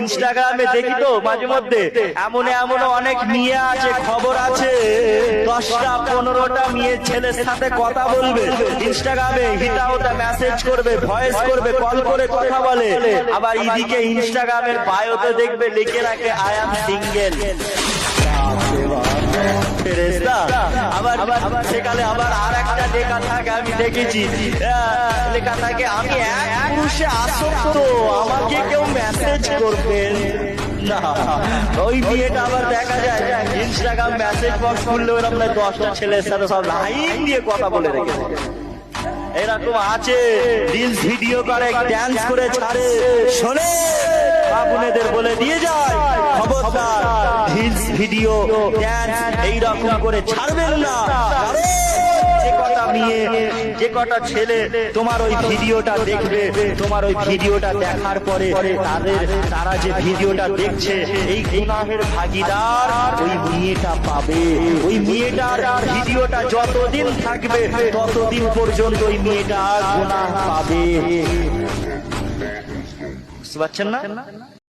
ইনস্টাগ্রামে দেখি তো মাঝে মধ্যে এমন এমন অনেক মেয়ে আছে, খবর আছে 10টা 15টা মেয়ে ছেলের সাথে কথা বলবে ইনস্টাগ্রামে, হিতাওটা মেসেজ করবে, ভয়েস করবে, কল করে কথা বলে। আবার এদিকে ইনস্টাগ্রামের বায়োতে দেখবে লিখে রাখে আই অ্যাম সিঙ্গেল। আবার সেকালে আবার আর একটা লেখা থাকে, আমি দেখেছি লেখা থাকে আমি এক পুরুষে আসক্ত, আমাকে কেউ মেসেজ করবেন না। ওই বিয়েটা আবার দেখা যায় ইনস্টাগ্রাম মেসেজ বক্স খুললে ওরকম 10টা ছেলের সাথে সব লাইন দিয়ে কথা বলে রেখেছে। এরকম আছে, রিলস ভিডিও করে, ড্যান্স করে ছাড়ে। শোনে বাবুনেদের বলে দিয়ে যায়, খবরদার রিলস ভিডিও ড্যান্স এইরকম করে ছাড়বেন না। যে কটা ছেলে তোমার ওই ভিডিওটা দেখবে, তোমার ওই ভিডিওটা দেখার পরে তারা যে ভিডিওটা দেখছে এই গুনাহের ভাগীদার ওই মেয়েটা পাবে। ওই মেয়েটার ভিডিওটা যতদিন থাকবে ততদিন পর্যন্ত ওই মেয়েটা গুনাহ পাবে। বুঝতে পারছেন না?